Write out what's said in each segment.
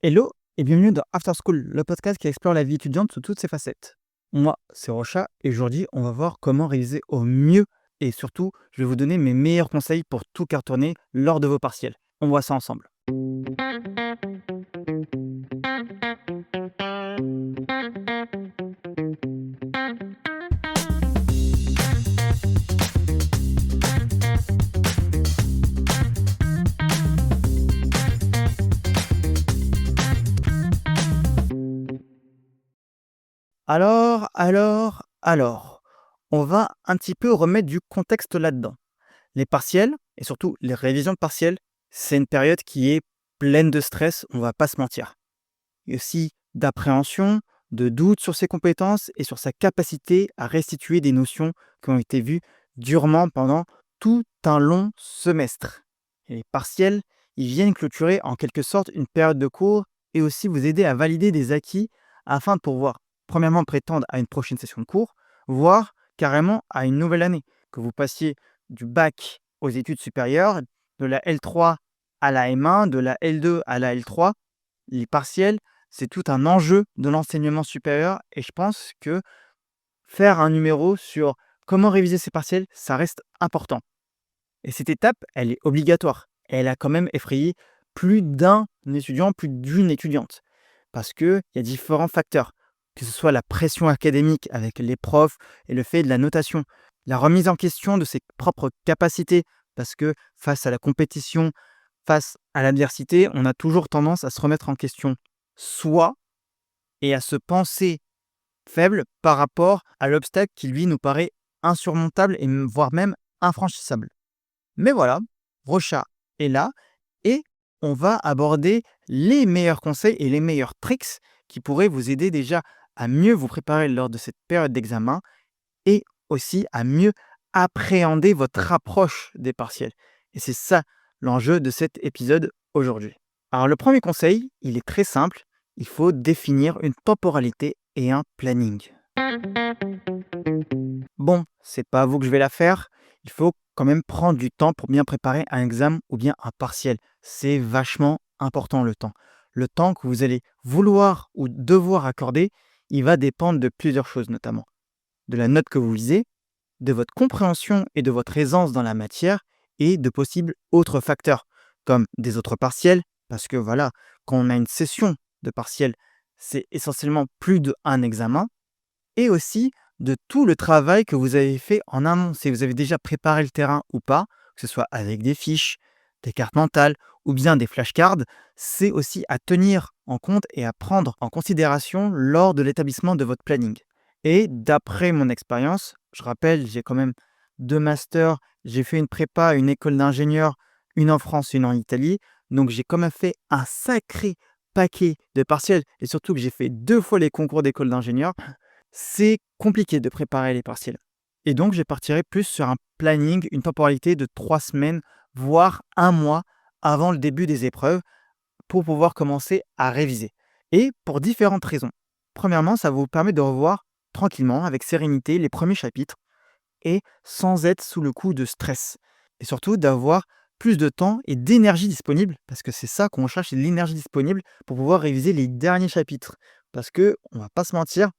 Hello et bienvenue dans After School, le podcast qui explore la vie étudiante sous toutes ses facettes. Moi, c'est Rocha et aujourd'hui, on va voir comment réviser au mieux et surtout, je vais vous donner mes meilleurs conseils pour tout cartonner lors de vos partiels. On voit ça ensemble. Alors, on va un petit peu remettre du contexte là-dedans. Les partiels et surtout les révisions de partiels, c'est une période qui est pleine de stress, on va pas se mentir. Et aussi d'appréhension, de doute sur ses compétences et sur sa capacité à restituer des notions qui ont été vues durement pendant tout un long semestre. Et les partiels, ils viennent clôturer en quelque sorte une période de cours et aussi vous aider à valider des acquis afin de pouvoir, premièrement, prétendre à une prochaine session de cours, voire carrément à une nouvelle année. Que vous passiez du bac aux études supérieures, de la L3 à la M1, de la L2 à la L3, les partiels, c'est tout un enjeu de l'enseignement supérieur et je pense que faire un numéro sur comment réviser ses partiels, ça reste important. Et cette étape, elle est obligatoire. Et elle a quand même effrayé plus d'un étudiant, plus d'une étudiante. Parce qu'il y a différents facteurs, que ce soit la pression académique avec les profs et le fait de la notation, la remise en question de ses propres capacités, parce que face à la compétition, face à l'adversité, on a toujours tendance à se remettre en question soi et à se penser faible par rapport à l'obstacle qui lui nous paraît insurmontable et voire même infranchissable. Mais voilà, Rocha est là et on va aborder les meilleurs conseils et les meilleurs tricks qui pourraient vous aider déjà à mieux vous préparer lors de cette période d'examen et aussi à mieux appréhender votre approche des partiels. Et c'est ça l'enjeu de cet épisode aujourd'hui. Alors le premier conseil, il est très simple, il faut définir une temporalité et un planning. Bon, c'est pas à vous que je vais la faire, il faut quand même prendre du temps pour bien préparer un examen ou bien un partiel. C'est vachement important le temps. Le temps que vous allez vouloir ou devoir accorder, il va dépendre de plusieurs choses notamment. De la note que vous visez, de votre compréhension et de votre aisance dans la matière et de possibles autres facteurs, comme des autres partiels, parce que voilà, quand on a une session de partiel, c'est essentiellement plus d'un examen, et aussi de tout le travail que vous avez fait en amont, si vous avez déjà préparé le terrain ou pas, que ce soit avec des fiches, des cartes mentales ou bien des flashcards, c'est aussi à tenir en compte et à prendre en considération lors de l'établissement de votre planning. Et d'après mon expérience, je rappelle, j'ai quand même 2 masters, j'ai fait une prépa à une école d'ingénieurs, une en France, une en Italie, donc j'ai quand même fait un sacré paquet de partiels et surtout que j'ai fait 2 fois les concours d'école d'ingénieurs. C'est compliqué de préparer les partiels. Et donc, je partirai plus sur un planning, une temporalité de 3 semaines, voire un mois avant le début des épreuves pour pouvoir commencer à réviser. Et pour différentes raisons. Premièrement, ça vous permet de revoir tranquillement, avec sérénité, les premiers chapitres et sans être sous le coup de stress. Et surtout d'avoir plus de temps et d'énergie disponible, parce que c'est ça qu'on cherche, c'est l'énergie disponible pour pouvoir réviser les derniers chapitres. Parce que, on va pas se mentir,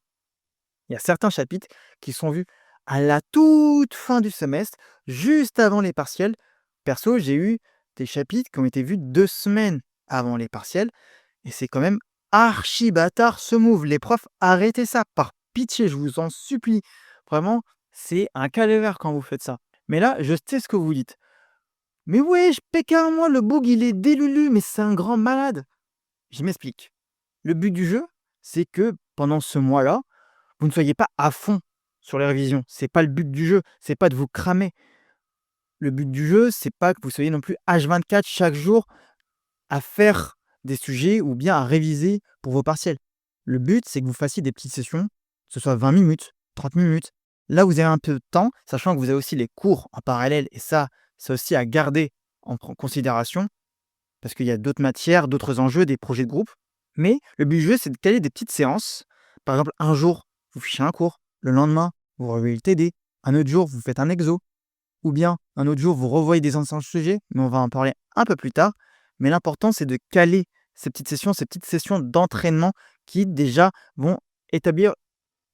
il y a certains chapitres qui sont vus à la toute fin du semestre, juste avant les partiels. Perso, j'ai eu des chapitres qui ont été vus 2 semaines avant les partiels et c'est quand même archi bâtard ce move. Les profs, arrêtez ça, par pitié, je vous en supplie. Vraiment, c'est un calvaire quand vous faites ça. Mais là, je sais ce que vous dites. Mais wesh, Pékin, moi, le boug, il est délulu, mais c'est un grand malade. Je m'explique. Le but du jeu, c'est que pendant ce mois-là, vous ne soyez pas à fond sur les révisions. C'est pas le but du jeu, c'est pas de vous cramer. Le but du jeu, c'est pas que vous soyez non plus H24 chaque jour à faire des sujets ou bien à réviser pour vos partiels. Le but, c'est que vous fassiez des petites sessions, que ce soit 20 minutes, 30 minutes. Là, vous avez un peu de temps, sachant que vous avez aussi les cours en parallèle, et ça, c'est aussi à garder en considération, parce qu'il y a d'autres matières, d'autres enjeux, des projets de groupe. Mais le but du jeu, c'est de caler des petites séances. Par exemple, un jour, vous fichez un cours. Le lendemain, vous revoyez le TD. Un autre jour, vous faites un exo. Ou bien, un autre jour, vous revoyez des anciens sujets, mais on va en parler un peu plus tard. Mais l'important, c'est de caler ces petites sessions d'entraînement qui déjà vont établir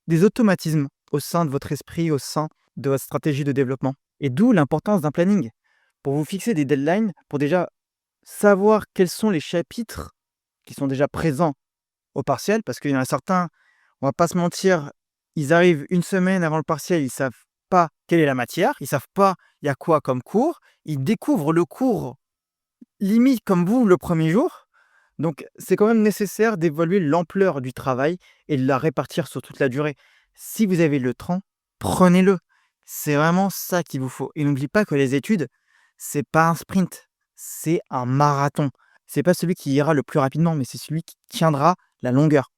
des automatismes au sein de votre esprit, au sein de votre stratégie de développement. Et d'où l'importance d'un planning. Pour vous fixer des deadlines, pour déjà savoir quels sont les chapitres qui sont déjà présents au partiel, parce qu'il y en a certains, on va pas se mentir, ils arrivent une semaine avant le partiel, ils savent pas quelle est la matière, ils savent pas il y a quoi comme cours, ils découvrent le cours limite comme vous le premier jour. Donc c'est quand même nécessaire d'évaluer l'ampleur du travail et de la répartir sur toute la durée. Si vous avez le temps, prenez-le. C'est vraiment ça qu'il vous faut. Et n'oubliez pas que les études, c'est pas un sprint, c'est un marathon. C'est pas celui qui ira le plus rapidement, mais c'est celui qui tiendra la longueur.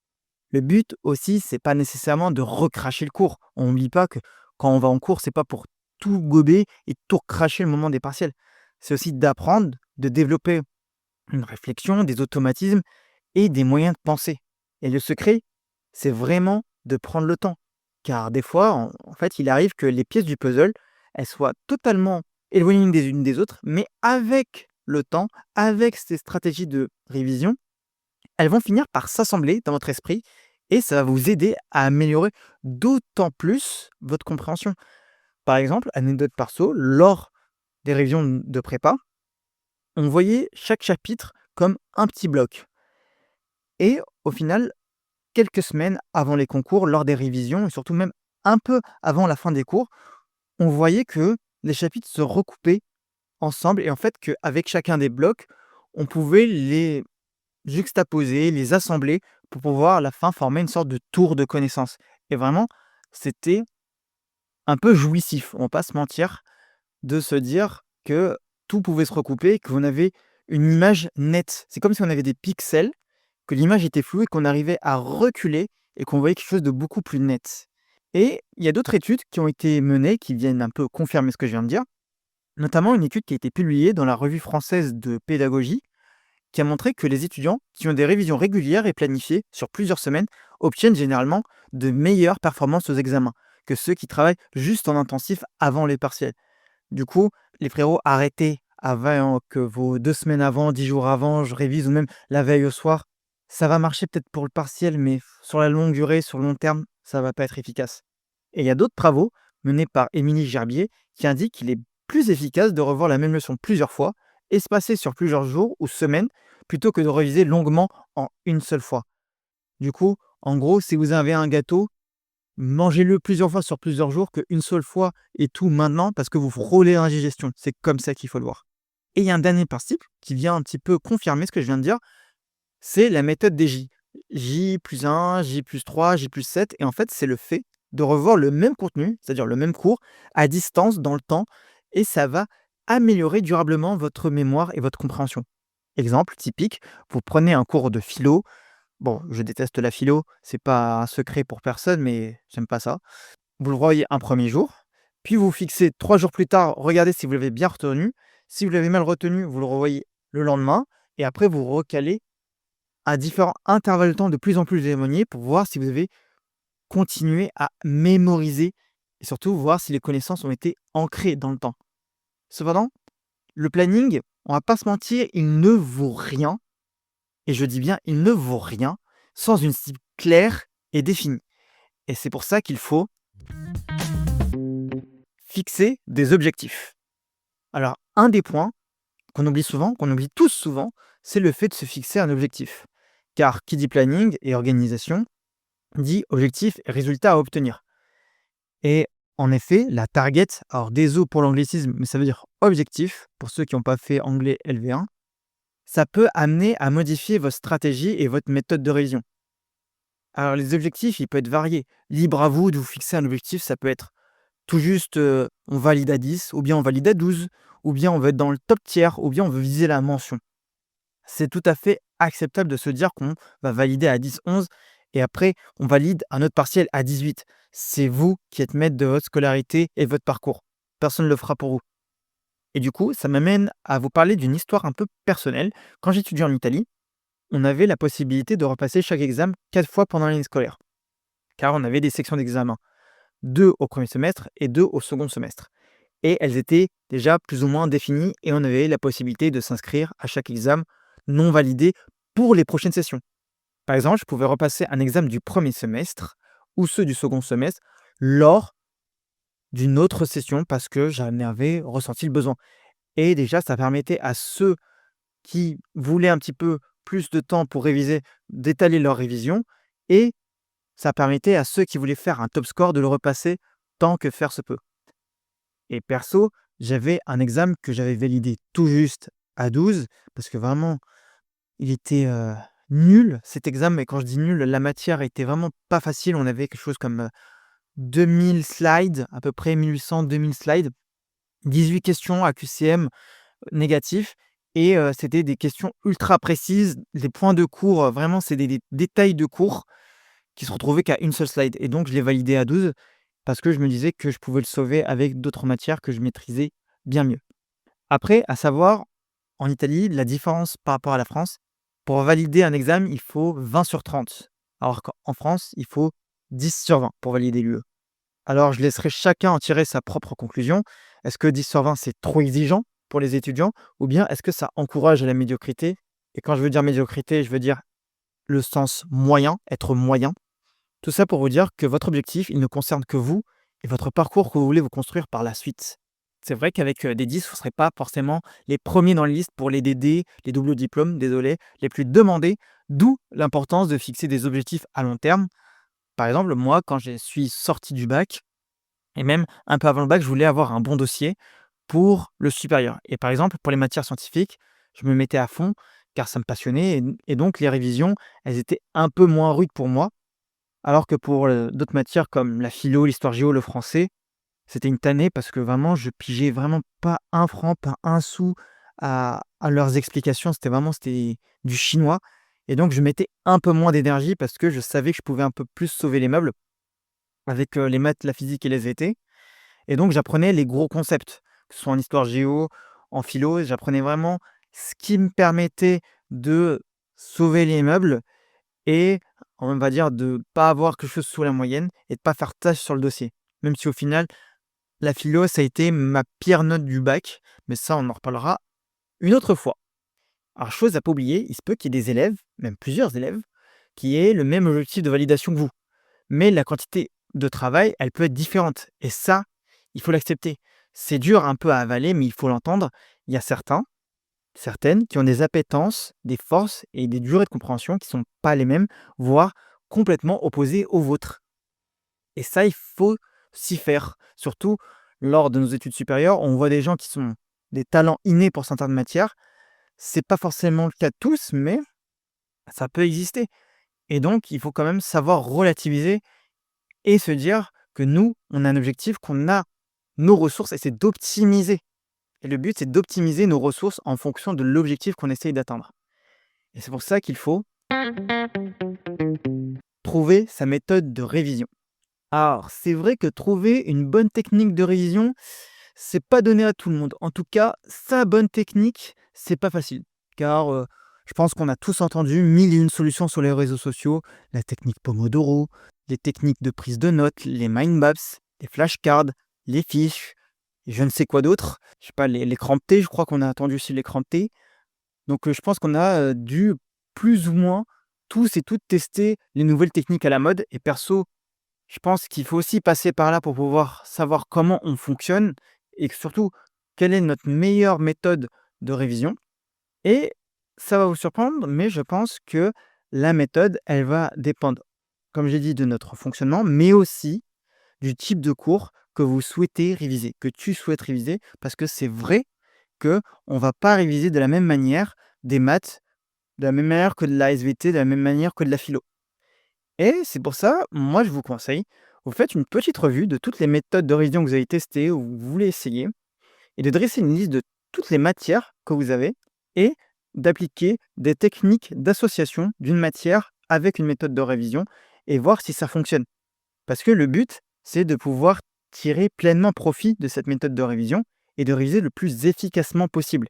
Le but aussi, c'est pas nécessairement de recracher le cours. On n'oublie pas que quand on va en cours, c'est pas pour tout gober et tout cracher le moment des partiels. C'est aussi d'apprendre, de développer une réflexion, des automatismes et des moyens de penser. Et le secret, c'est vraiment de prendre le temps. Car des fois, en fait, il arrive que les pièces du puzzle, elles soient totalement éloignées des unes des autres, mais avec le temps, avec ces stratégies de révision, elles vont finir par s'assembler dans votre esprit et ça va vous aider à améliorer d'autant plus votre compréhension. Par exemple, anecdote perso, lors des révisions de prépa, on voyait chaque chapitre comme un petit bloc. Et au final, quelques semaines avant les concours, lors des révisions et surtout même un peu avant la fin des cours, on voyait que les chapitres se recoupaient ensemble et en fait qu'avec chacun des blocs, on pouvait les juxtaposer, les assembler pour pouvoir à la fin former une sorte de tour de connaissances. Et vraiment, c'était un peu jouissif, on va pas se mentir, de se dire que tout pouvait se recouper, qu'on avait une image nette. C'est comme si on avait des pixels, que l'image était floue et qu'on arrivait à reculer et qu'on voyait quelque chose de beaucoup plus net. Et il y a d'autres études qui ont été menées, qui viennent un peu confirmer ce que je viens de dire, notamment une étude qui a été publiée dans la revue française de pédagogie, qui a montré que les étudiants qui ont des révisions régulières et planifiées sur plusieurs semaines obtiennent généralement de meilleures performances aux examens que ceux qui travaillent juste en intensif avant les partiels. Du coup, les frérots, arrêtez avant que vos 2 semaines avant, 10 jours avant, je révise ou même la veille au soir. Ça va marcher peut-être pour le partiel, mais sur la longue durée, sur le long terme, ça va pas être efficace. Et il y a d'autres travaux menés par Émilie Gerbier qui indiquent qu'il est plus efficace de revoir la même leçon plusieurs fois, espacée sur plusieurs jours ou semaines, plutôt que de réviser longuement en une seule fois. Du coup, en gros, si vous avez un gâteau, mangez-le plusieurs fois sur plusieurs jours qu'une seule fois et tout maintenant parce que vous frôlez l'indigestion. C'est comme ça qu'il faut le voir. Et il y a un dernier principe qui vient un petit peu confirmer ce que je viens de dire, c'est la méthode des J. J plus 1, J plus 3, J plus 7. Et en fait, c'est le fait de revoir le même contenu, c'est-à-dire le même cours, à distance dans le temps. Et ça va améliorer durablement votre mémoire et votre compréhension. Exemple typique, vous prenez un cours de philo. Bon, je déteste la philo, c'est pas un secret pour personne, mais j'aime pas ça. Vous le revoyez un premier jour, puis vous fixez 3 jours plus tard, regardez si vous l'avez bien retenu. Si vous l'avez mal retenu, vous le revoyez le lendemain et après vous recalez à différents intervalles de temps de plus en plus éloignés pour voir si vous avez continué à mémoriser et surtout voir si les connaissances ont été ancrées dans le temps. Cependant, le planning, on va pas se mentir, il ne vaut rien, et je dis bien il ne vaut rien, sans une cible claire et définie. Et c'est pour ça qu'il faut fixer des objectifs. Alors, un des points qu'on oublie souvent, qu'on oublie tous souvent, c'est le fait de se fixer un objectif. Car qui dit planning et organisation, dit objectif et résultat à obtenir. Et en effet, la target, alors désolé pour l'anglicisme, mais ça veut dire objectif, pour ceux qui n'ont pas fait anglais LV1, ça peut amener à modifier votre stratégie et votre méthode de révision. Alors les objectifs, ils peuvent être variés. Libre à vous de vous fixer un objectif, ça peut être tout juste, on valide à 10, ou bien on valide à 12, ou bien on veut être dans le top tiers, ou bien on veut viser la mention. C'est tout à fait acceptable de se dire qu'on va valider à 10, 11, et après on valide un autre partiel à 18. C'est vous qui êtes maître de votre scolarité et de votre parcours. Personne ne le fera pour vous. Et du coup, ça m'amène à vous parler d'une histoire un peu personnelle. Quand j'étudiais en Italie, on avait la possibilité de repasser chaque examen 4 fois pendant l'année scolaire. Car on avait des sections d'examen. 2 au premier semestre et 2 au second semestre. Et elles étaient déjà plus ou moins définies et on avait la possibilité de s'inscrire à chaque examen non validé, pour les prochaines sessions. Par exemple, je pouvais repasser un examen du premier semestre ou ceux du second semestre lors d'une autre session parce que j'en avais ressenti le besoin. Et déjà, ça permettait à ceux qui voulaient un petit peu plus de temps pour réviser, d'étaler leur révision et ça permettait à ceux qui voulaient faire un top score de le repasser tant que faire se peut. Et perso, j'avais un examen que j'avais validé tout juste à 12 parce que vraiment, il était, nul cet examen et quand je dis nul, la matière était vraiment pas facile. On avait quelque chose comme, 2000 slides, à peu près 1800-2000 slides, 18 questions à QCM négatifs et c'était des questions ultra précises, des points de cours, vraiment c'est des détails de cours qui se retrouvaient qu'à une seule slide et donc je l'ai validé à 12 parce que je me disais que je pouvais le sauver avec d'autres matières que je maîtrisais bien mieux. Après, à savoir, en Italie, la différence par rapport à la France, pour valider un examen, il faut 20 sur 30, alors qu'en France, il faut 10 sur 20 pour valider l'UE. Alors, je laisserai chacun en tirer sa propre conclusion. Est-ce que 10 sur 20, c'est trop exigeant pour les étudiants ou bien est-ce que ça encourage à la médiocrité? Et quand je veux dire médiocrité, je veux dire le sens moyen, être moyen. Tout ça pour vous dire que votre objectif, il ne concerne que vous et votre parcours que vous voulez vous construire par la suite. C'est vrai qu'avec des 10, vous ne serez pas forcément les premiers dans la liste pour les DD, les doubles diplômes, désolé, les plus demandés, d'où l'importance de fixer des objectifs à long terme. Par exemple, moi, quand je suis sorti du bac, et même un peu avant le bac, je voulais avoir un bon dossier pour le supérieur. Et par exemple, pour les matières scientifiques, je me mettais à fond car ça me passionnait et donc les révisions, elles étaient un peu moins rudes pour moi alors que pour, d'autres matières comme la philo, l'histoire géo, le français, c'était une tannée parce que vraiment je pigeais vraiment pas un franc, pas un sou à leurs explications. C'était du chinois et donc je mettais un peu moins d'énergie parce que je savais que je pouvais un peu plus sauver les meubles avec, les maths, la physique et les SVT et donc j'apprenais les gros concepts, que ce soit en histoire géo, en philo, j'apprenais vraiment ce qui me permettait de sauver les meubles et on va dire de pas avoir quelque chose sous la moyenne et de pas faire tâche sur le dossier. Même si au final, la philo, ça a été ma pire note du bac, mais ça, on en reparlera une autre fois. Alors, chose à pas oublier, il se peut qu'il y ait des élèves, même plusieurs élèves, qui aient le même objectif de validation que vous. Mais la quantité de travail, elle peut être différente. Et ça, il faut l'accepter. C'est dur un peu à avaler, mais il faut l'entendre. Il y a certaines qui ont des appétences, des forces et des durées de compréhension qui sont pas les mêmes, voire complètement opposées aux vôtres. Et ça, il faut s'y faire. Surtout lors de nos études supérieures, on voit des gens qui sont des talents innés pour certaines matières. C'est pas forcément le cas de tous, mais ça peut exister. Et donc, il faut quand même savoir relativiser et se dire que nous, on a un objectif, qu'on a nos ressources et c'est d'optimiser. Et le but, c'est d'optimiser nos ressources en fonction de l'objectif qu'on essaye d'atteindre. Et c'est pour ça qu'il faut trouver sa méthode de révision. Alors, c'est vrai que trouver une bonne technique de révision, c'est pas donné à tout le monde. En tout cas, sa bonne technique, c'est pas facile. Car je pense qu'on a tous entendu mille et une solutions sur les réseaux sociaux, la technique Pomodoro, les techniques de prise de notes, les mind maps, les flashcards, les fiches, et je ne sais quoi d'autre. Je sais pas, les cramptés, je crois qu'on a entendu aussi les cramptés. Donc je pense qu'on a dû plus ou moins tous et toutes tester les nouvelles techniques à la mode. Et perso, je pense qu'il faut aussi passer par là pour pouvoir savoir comment on fonctionne et que surtout, quelle est notre meilleure méthode de révision. Et ça va vous surprendre, mais je pense que la méthode, elle va dépendre, comme j'ai dit, de notre fonctionnement, mais aussi du type de cours que vous souhaitez réviser, que tu souhaites réviser, parce que c'est vrai que on va pas réviser de la même manière des maths, de la même manière que de la SVT, de la même manière que de la philo. Et c'est pour ça, moi, je vous conseille, vous faites une petite revue de toutes les méthodes de révision que vous avez testées ou que vous voulez essayer et de dresser une liste de toutes les matières que vous avez et d'appliquer des techniques d'association d'une matière avec une méthode de révision et voir si ça fonctionne. Parce que le but, c'est de pouvoir tirer pleinement profit de cette méthode de révision et de réviser le plus efficacement possible.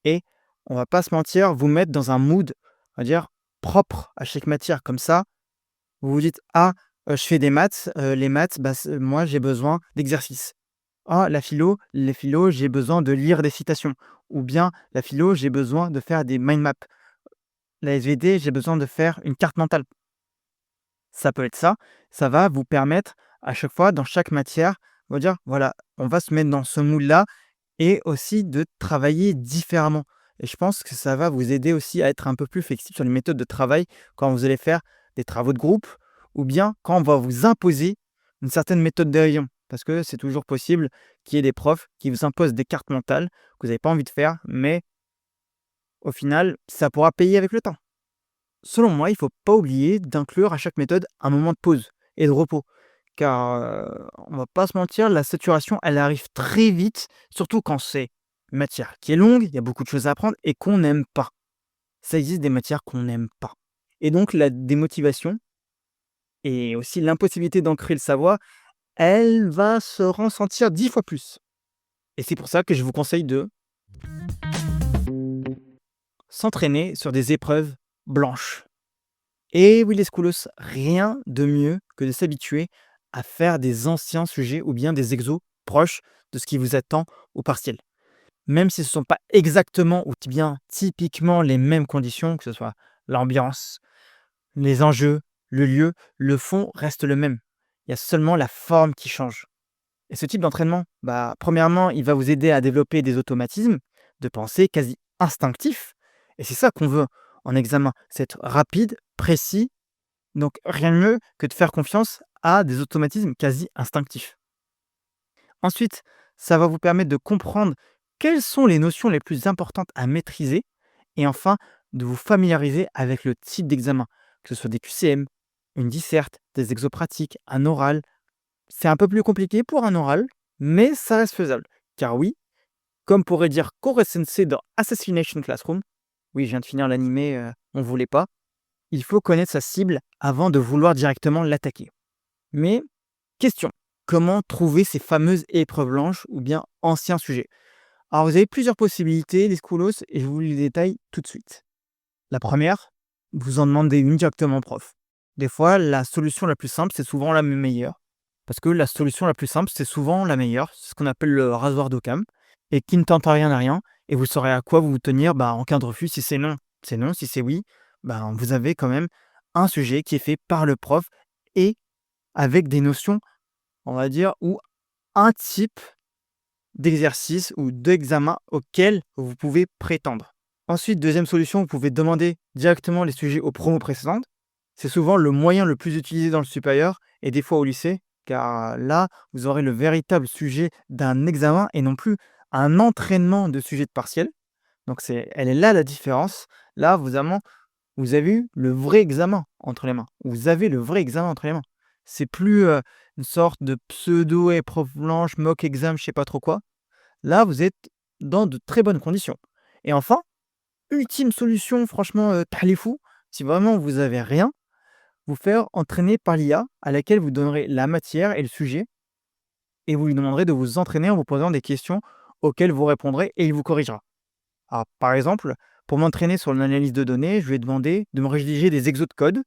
Et on va pas se mentir, vous mettre dans un mood, on va dire, propre à chaque matière. Comme ça, vous vous dites: «Ah, je fais des maths, les maths, bah, moi j'ai besoin d'exercices. Ah, la philo, les philo, j'ai besoin de lire des citations» ou bien «La philo, j'ai besoin de faire des mind maps». la SVD, j'ai besoin de faire une carte mentale. Ça peut être ça. Ça va vous permettre à chaque fois, dans chaque matière, on va dire, voilà, on va se mettre dans ce moule-là et aussi de travailler différemment. Et je pense que ça va vous aider aussi à être un peu plus flexible sur les méthodes de travail quand vous allez faire des travaux de groupe ou bien quand on va vous imposer une certaine méthode de révision. Parce que c'est toujours possible qu'il y ait des profs qui vous imposent des cartes mentales que vous n'avez pas envie de faire, mais au final, ça pourra payer avec le temps. Selon moi, il ne faut pas oublier d'inclure à chaque méthode un moment de pause et de repos. Car, on va pas se mentir, la saturation, elle arrive très vite, surtout quand c'est une matière qui est longue, il y a beaucoup de choses à apprendre et qu'on n'aime pas. Ça existe des matières qu'on n'aime pas. Et donc la démotivation et aussi l'impossibilité d'ancrer le savoir, elle va se ressentir 10 fois plus. Et c'est pour ça que je vous conseille de s'entraîner sur des épreuves blanches. Et oui, les schoolos, rien de mieux que de s'habituer à faire des anciens sujets ou bien des exos proches de ce qui vous attend au partiel. Même si ce ne sont pas exactement ou bien typiquement les mêmes conditions, que ce soit l'ambiance, les enjeux, le lieu, le fond reste le même. Il y a seulement la forme qui change. Et ce type d'entraînement, premièrement, il va vous aider à développer des automatismes de pensée quasi instinctifs. Et c'est ça qu'on veut en examen, c'est être rapide, précis, donc rien de mieux que de faire confiance à des automatismes quasi instinctifs. Ensuite, ça va vous permettre de comprendre quelles sont les notions les plus importantes à maîtriser et enfin de vous familiariser avec le type d'examen, que ce soit des QCM, une disserte, des exos pratiques, un oral. C'est un peu plus compliqué pour un oral, mais ça reste faisable. Car oui, comme pourrait dire Kore Sensei dans Assassination Classroom, oui, je viens de finir l'animé, on ne voulait pas, il faut connaître sa cible avant de vouloir directement l'attaquer. Mais, question, comment trouver ces fameuses épreuves blanches ou bien anciens sujets? Alors vous avez plusieurs possibilités, les schoolos, et je vous les détaille tout de suite. La première, vous en demandez une directement au prof. Des fois, la solution la plus simple, c'est souvent la meilleure. Parce que la solution la plus simple, c'est souvent la meilleure. C'est ce qu'on appelle le rasoir d'Occam. Et qui ne tente rien à rien. Et vous saurez à quoi vous tenir en cas de refus. Si c'est non, c'est non. Si c'est oui, vous avez quand même un sujet qui est fait par le prof et avec des notions, on va dire, ou un type d'exercice ou d'examen auquel vous pouvez prétendre. Ensuite, deuxième solution, vous pouvez demander directement les sujets aux promos précédentes. C'est souvent le moyen le plus utilisé dans le supérieur et des fois au lycée, car là, vous aurez le véritable sujet d'un examen et non plus un entraînement de sujet de partiel. Donc, elle est là la différence. Là, vous avez eu le vrai examen entre les mains. Vous avez le vrai examen entre les mains. C'est plus une sorte de pseudo-épreuve blanche, mock exam, je sais pas trop quoi. Là, vous êtes dans de très bonnes conditions. Et enfin, ultime solution, franchement, fou, si vraiment vous avez rien, vous faire entraîner par l'IA à laquelle vous donnerez la matière et le sujet et vous lui demanderez de vous entraîner en vous posant des questions auxquelles vous répondrez et il vous corrigera. Alors, par exemple, pour m'entraîner sur l'analyse de données, je lui ai demandé de me rédiger des exos de code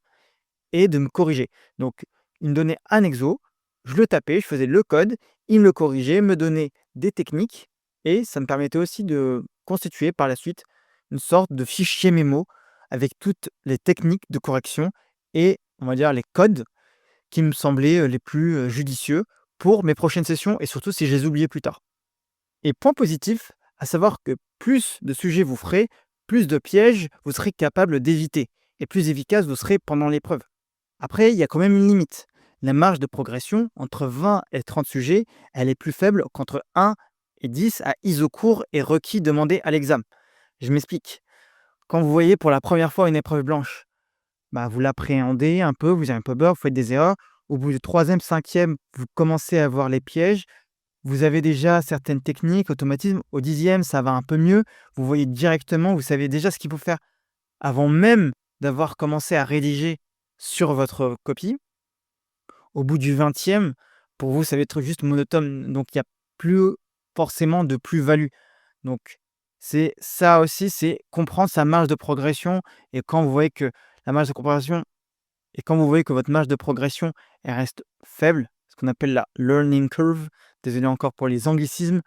et de me corriger. Donc, il me donnait un exo, je le tapais, je faisais le code, il me le corrigeait, me donnait des techniques et ça me permettait aussi de constituer par la suite une sorte de fichier mémo avec toutes les techniques de correction et on va dire les codes qui me semblaient les plus judicieux pour mes prochaines sessions et surtout si je les oubliais plus tard. Et point positif, à savoir que plus de sujets vous ferez, plus de pièges vous serez capable d'éviter et plus efficace vous serez pendant l'épreuve. Après, il y a quand même une limite. La marge de progression entre 20 et 30 sujets, elle est plus faible qu'entre 1 et 10 à ISO court et requis demandés à l'examen. Je m'explique. Quand vous voyez pour la première fois une épreuve blanche, vous l'appréhendez un peu, vous avez un peu peur, vous faites des erreurs. Au bout du troisième, cinquième, vous commencez à voir les pièges. Vous avez déjà certaines techniques, automatismes. Au dixième, ça va un peu mieux. Vous voyez directement, vous savez déjà ce qu'il faut faire avant même d'avoir commencé à rédiger sur votre copie. Au bout du 20e, pour vous, ça va être juste monotone, donc il y a plus forcément de plus-value. Donc c'est ça aussi, c'est comprendre sa marge de progression et quand vous voyez que la marge de progression et quand vous voyez que votre marge de progression, elle reste faible, ce qu'on appelle la learning curve, désolé encore pour les anglicismes,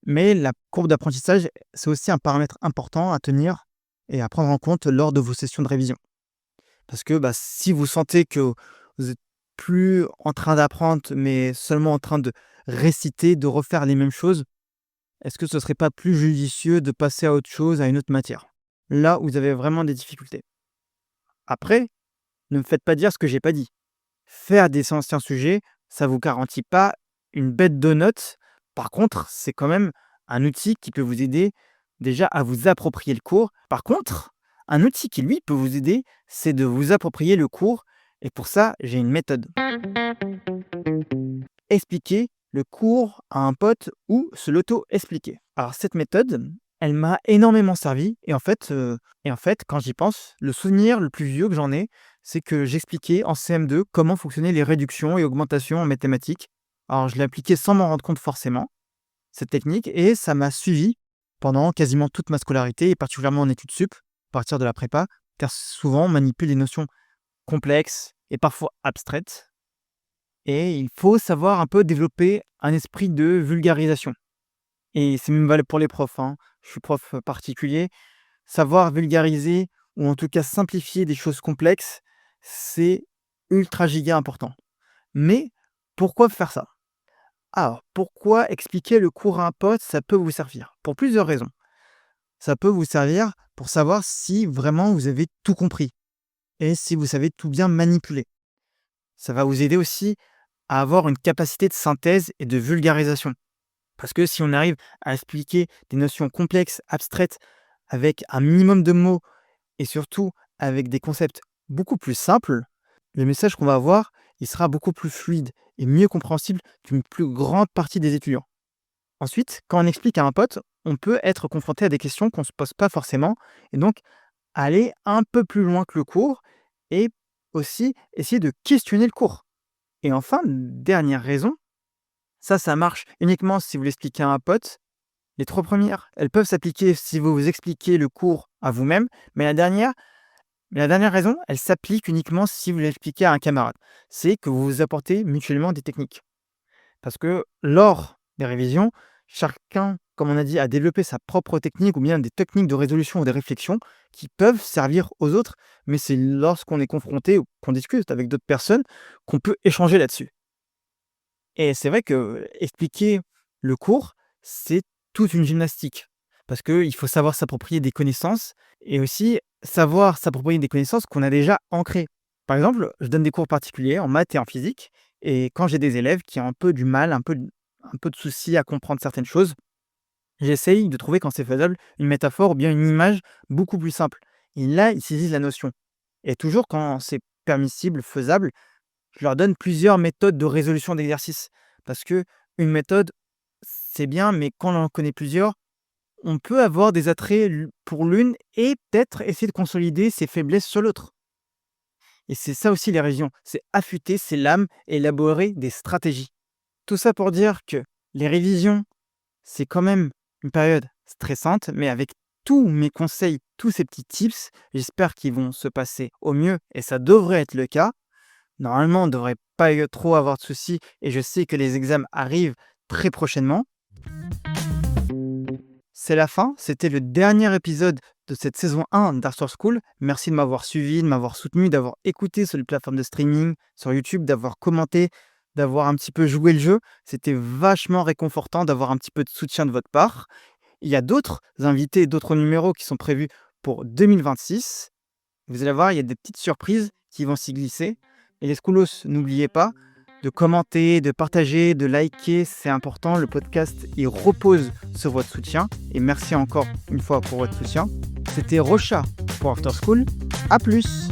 mais la courbe d'apprentissage, c'est aussi un paramètre important à tenir et à prendre en compte lors de vos sessions de révision. Parce que si vous sentez que vous êtes plus en train d'apprendre, mais seulement en train de réciter, de refaire les mêmes choses, est-ce que ce serait pas plus judicieux de passer à autre chose, à une autre matière? Là où vous avez vraiment des difficultés. Après, ne me faites pas dire ce que j'ai pas dit. Faire des anciens sujets, ça vous garantit pas une bête de notes. Par contre, c'est quand même un outil qui peut vous aider déjà à vous approprier le cours. Par contre, un outil qui, lui, peut vous aider, c'est de vous approprier le cours. Et pour ça, j'ai une méthode. Expliquer le cours à un pote ou se l'auto-expliquer. Alors cette méthode, elle m'a énormément servi et en fait, quand j'y pense, le souvenir le plus vieux que j'en ai, c'est que j'expliquais en CM2 comment fonctionnaient les réductions et augmentations en mathématiques. Alors je l'ai appliqué sans m'en rendre compte forcément, cette technique, et ça m'a suivi pendant quasiment toute ma scolarité et particulièrement en études sup, à partir de la prépa, car souvent on manipule des notions complexes et parfois abstraites, et il faut savoir un peu développer un esprit de vulgarisation. Et c'est même valable pour les profs, hein. Je suis prof particulier. Savoir vulgariser ou en tout cas simplifier des choses complexes, c'est ultra giga important. Mais pourquoi faire ça? Alors, pourquoi expliquer le cours à un pote, ça peut vous servir? Pour plusieurs raisons. Ça peut vous servir pour savoir si vraiment vous avez tout compris et si vous savez tout bien manipuler. Ça va vous aider aussi à avoir une capacité de synthèse et de vulgarisation. Parce que si on arrive à expliquer des notions complexes, abstraites, avec un minimum de mots et surtout avec des concepts beaucoup plus simples, le message qu'on va avoir, il sera beaucoup plus fluide et mieux compréhensible d'une plus grande partie des étudiants. Ensuite, quand on explique à un pote, on peut être confronté à des questions qu'on ne se pose pas forcément et donc aller un peu plus loin que le cours et aussi essayer de questionner le cours. Et enfin, dernière raison, ça marche uniquement si vous l'expliquez à un pote. Les 3 premières, elles peuvent s'appliquer si vous vous expliquez le cours à vous-même, mais la dernière raison, elle s'applique uniquement si vous l'expliquez à un camarade. C'est que vous vous apportez mutuellement des techniques. Parce que lors des révisions, chacun, comme on a dit, a développé sa propre technique ou bien des techniques de résolution ou des réflexions qui peuvent servir aux autres, mais c'est lorsqu'on est confronté ou qu'on discute avec d'autres personnes qu'on peut échanger là-dessus. Et c'est vrai que expliquer le cours, c'est toute une gymnastique. Parce qu'il faut savoir s'approprier des connaissances et aussi savoir s'approprier des connaissances qu'on a déjà ancrées. Par exemple, je donne des cours particuliers en maths et en physique, et quand j'ai des élèves qui ont un peu du mal, un peu de soucis à comprendre certaines choses, j'essaye de trouver, quand c'est faisable, une métaphore ou bien une image beaucoup plus simple. Et là, ils saisissent la notion. Et toujours quand c'est permissible, faisable, je leur donne plusieurs méthodes de résolution d'exercices. Parce que une méthode, c'est bien, mais quand on en connaît plusieurs, on peut avoir des attraits pour l'une et peut-être essayer de consolider ses faiblesses sur l'autre. Et c'est ça aussi les révisions, c'est affûter ses lames et élaborer des stratégies. Tout ça pour dire que les révisions, c'est quand même une période stressante, mais avec tous mes conseils, tous ces petits tips, j'espère qu'ils vont se passer au mieux et ça devrait être le cas. Normalement, on ne devrait pas trop avoir de soucis et je sais que les examens arrivent très prochainement. C'est la fin, c'était le dernier épisode de cette saison 1 d'Arthur School. Merci de m'avoir suivi, de m'avoir soutenu, d'avoir écouté sur les plateformes de streaming, sur YouTube, d'avoir commenté, d'avoir un petit peu joué le jeu. C'était vachement réconfortant d'avoir un petit peu de soutien de votre part. Il y a d'autres invités, d'autres numéros qui sont prévus pour 2026. Vous allez voir, il y a des petites surprises qui vont s'y glisser. Et les schoolos, n'oubliez pas de commenter, de partager, de liker, c'est important. Le podcast, il repose sur votre soutien. Et merci encore une fois pour votre soutien. C'était Rocha pour After School. À plus!